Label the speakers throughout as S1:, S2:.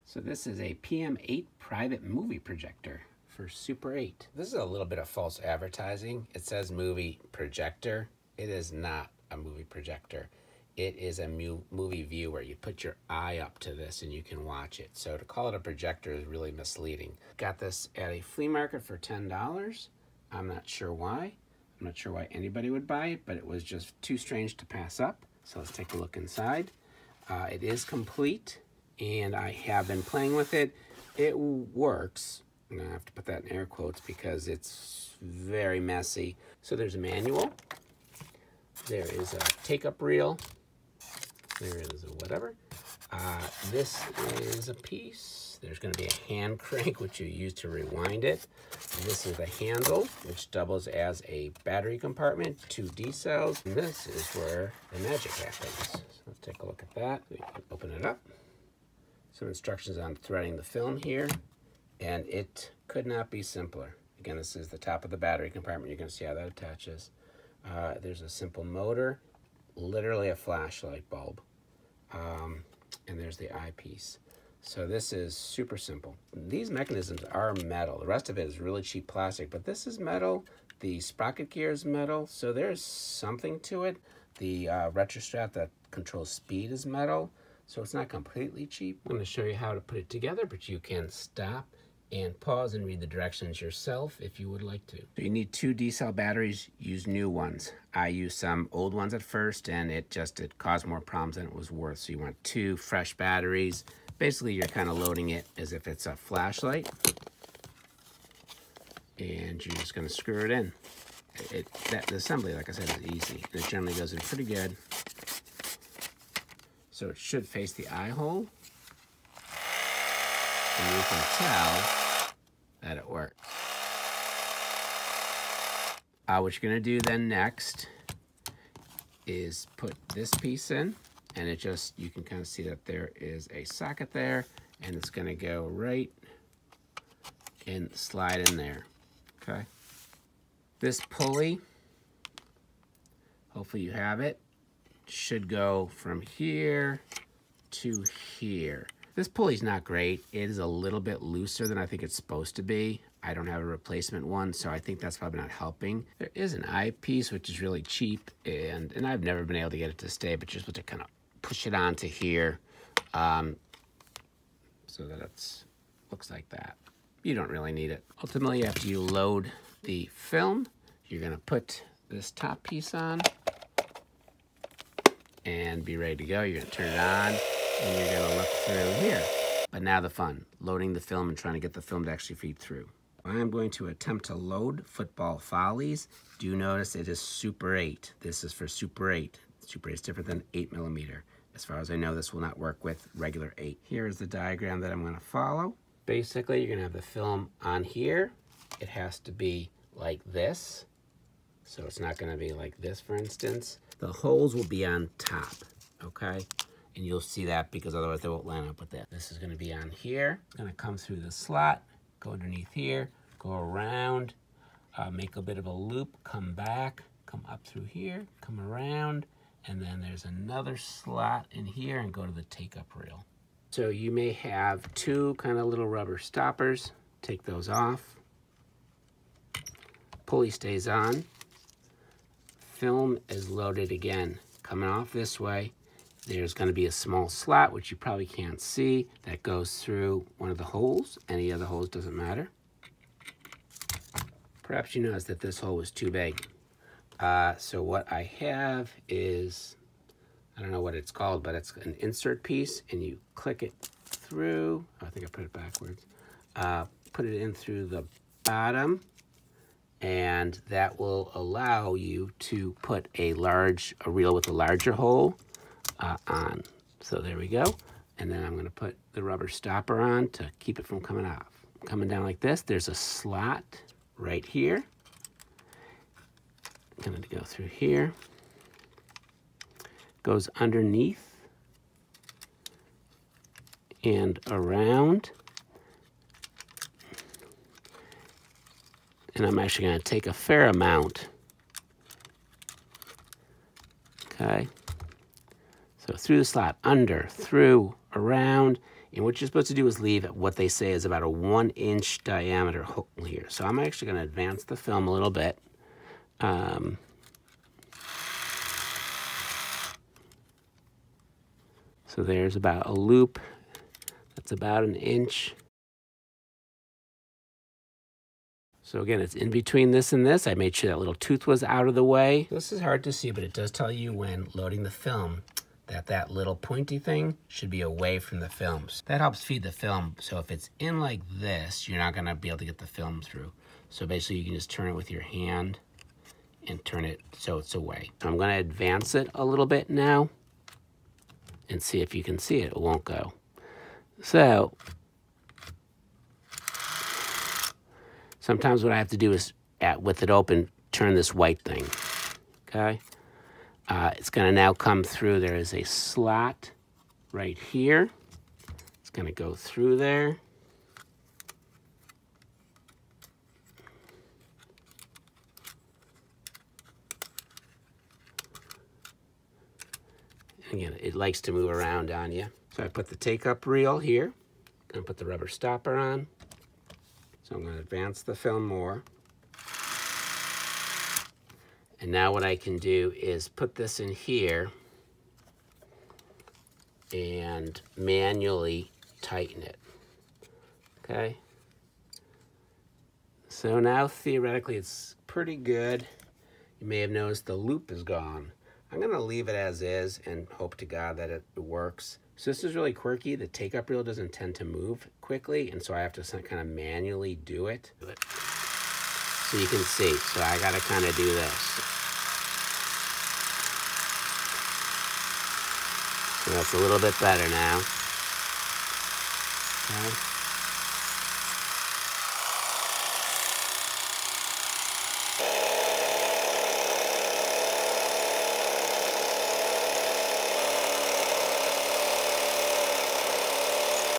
S1: So this is a PM8 private movie projector for Super 8. This is a little bit of false advertising. It says movie projector. It is not a movie projector. It is a movie viewer. You put your eye up to this and you can watch it. So to call it a projector is really misleading. Got this at a flea market for $10. I'm not sure why. I'm not sure why anybody would buy it, but it was just too strange to pass up. So let's take a look inside. It is complete, and I have been playing with it. It works. I'm gonna have to put that in air quotes because it's very messy. So there's a manual. There is a take-up reel. There is a whatever. This is a piece. There's going to be a hand crank, which you use to rewind it. This is the handle, which doubles as a battery compartment, 2 D cells. And this is where the magic happens. So let's take a look at that. We can open it up. Some instructions on threading the film here, and it could not be simpler. Again, this is the top of the battery compartment. You're going to see how that attaches. There's a simple motor, literally a flashlight bulb, and there's the eyepiece. So this is super simple. These mechanisms are metal. The rest of it is really cheap plastic, but this is metal. The sprocket gear is metal, so there's something to it. The retro strap that controls speed is metal, so it's not completely cheap. I'm going to show you how to put it together, but you can stop and pause and read the directions yourself if you would like to. So you need 2 D-cell batteries. Use new ones. I used some old ones at first, and it caused more problems than it was worth. So you want 2 fresh batteries. Basically, you're kind of loading it as if it's a flashlight, and you're just going to screw it in. The assembly, like I said, is easy. It generally goes in pretty good. So it should face the eye hole, and you can tell that it works. What you're going to do then next is put this piece in, and you can kind of see that there is a socket there, and it's going to go right and slide in there, okay? This pulley, hopefully you have it, should go from here to here. This pulley's not great. It is a little bit looser than I think it's supposed to be. I don't have a replacement one, so I think that's probably not helping. There is an eyepiece, which is really cheap, and I've never been able to get it to stay, but you're supposed to kind of push it onto here so that it looks like that. You don't really need it. Ultimately, after you load the film, you're going to put this top piece on and be ready to go. You're going to turn it on, and you're going to look through here. But now the fun, loading the film and trying to get the film to actually feed through. I'm going to attempt to load Football Follies. Do notice it is Super 8. This is for Super 8. Super 8 is different than 8mm. As far as I know, this will not work with regular 8. Here is the diagram that I'm going to follow. Basically, you're going to have the film on here. It has to be like this. So it's not going to be like this, for instance. The holes will be on top, okay? And you'll see that because otherwise they won't line up with that. This is going to be on here. It's going to come through the slot, go underneath here, go around, make a bit of a loop, come back, come up through here, come around, and then there's another slot in here and go to the take-up rail. So you may have 2 kind of little rubber stoppers. Take those off. Pulley stays on. Film is loaded again. Coming off this way, there's going to be a small slot, which you probably can't see, that goes through one of the holes. Any other holes, doesn't matter. Perhaps you noticed that this hole was too big. So what I have is, I don't know what it's called, but it's an insert piece, and you click it through. I think I put it backwards. Put it in through the bottom, and that will allow you to put a reel with a larger hole on. So there we go. And then I'm going to put the rubber stopper on to keep it from coming off. Coming down like this, there's a slot right here. I'm going to go through here. Goes underneath and around. And I'm actually going to take a fair amount. Okay. So through the slot, under, through, around, And what you're supposed to do is leave what they say is about a 1-inch diameter hole here. So I'm actually going to advance the film a little bit. So there's about a loop that's about 1 inch. So again, it's in between this and this. I made sure that little tooth was out of the way. This is hard to see, but it does tell you when loading the film that little pointy thing should be away from the films. That helps feed the film. So if it's in like this, you're not gonna be able to get the film through. So basically you can just turn it with your hand and turn it so it's away. So I'm gonna advance it a little bit now and see if you can see it. It won't go. So sometimes what I have to do is, with it open, turn this white thing, okay? It's gonna now come through. There is a slot right here. It's gonna go through there. Again, it likes to move around on you. So I put the take-up reel here. Gonna put the rubber stopper on. So I'm gonna advance the film more. And now what I can do is put this in here and manually tighten it, okay? So now theoretically it's pretty good. You may have noticed the loop is gone. I'm gonna leave it as is and hope to God that it works. So this is really quirky. The take-up reel doesn't tend to move quickly, and so I have to kind of manually do it. So you can see, so I gotta kind of do this. So that's a little bit better now. Okay.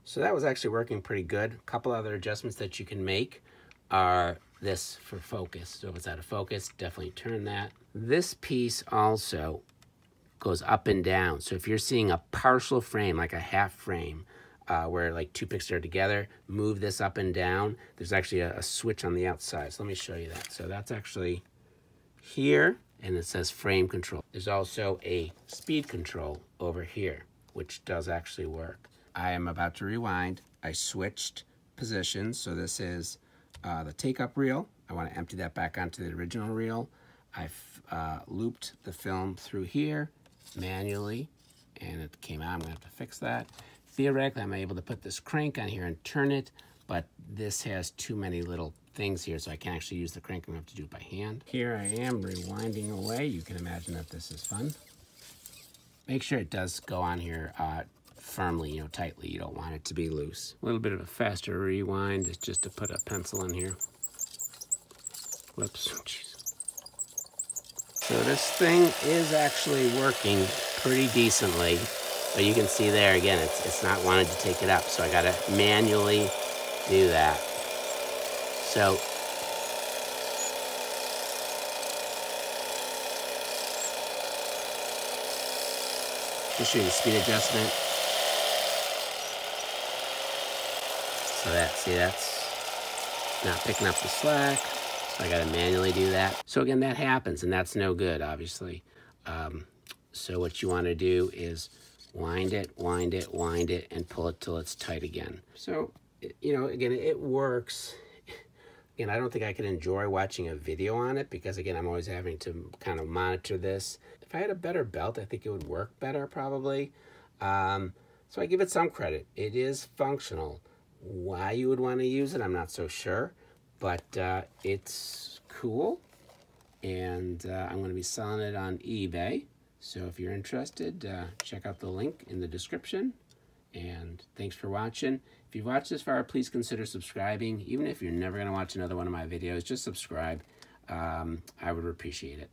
S1: So that was actually working pretty good. A couple other adjustments that you can make are this for focus. So if it's out of focus, definitely turn that. This piece also goes up and down. So if you're seeing a partial frame, like a half frame, where like two pictures are together, move this up and down. There's actually a switch on the outside. So let me show you that. So that's actually here, and it says frame control. There's also a speed control over here, which does actually work. I am about to rewind. I switched positions. So this is the take-up reel. I want to empty that back onto the original reel. I've looped the film through here manually, and it came out. I'm gonna have to fix that. Theoretically, I'm able to put this crank on here and turn it, but this has too many little things here, so I can't actually use the crank. I'm gonna have to do it by hand. Here I am rewinding away. You can imagine that this is fun. Make sure it does go on here firmly, you know, tightly. You don't want it to be loose. A little bit of a faster rewind is just to put a pencil in here. Whoops, jeez. So this thing is actually working pretty decently, but you can see there again, it's not wanting to take it up, so I gotta manually do that. So just show you the speed adjustment. So that's not picking up the slack. So I gotta manually do that. So again, that happens, and that's no good, obviously. So what you wanna do is wind it, wind it, wind it, and pull it till it's tight again. So, you know, again, it works. Again, I don't think I could enjoy watching a video on it because, again, I'm always having to kind of monitor this. If I had a better belt, I think it would work better, probably. So I give it some credit. It is functional. Why you would want to use it, I'm not so sure. But it's cool, and I'm going to be selling it on eBay. So if you're interested, check out the link in the description. And thanks for watching. If you've watched this far, please consider subscribing. Even if you're never going to watch another one of my videos, just subscribe. I would appreciate it.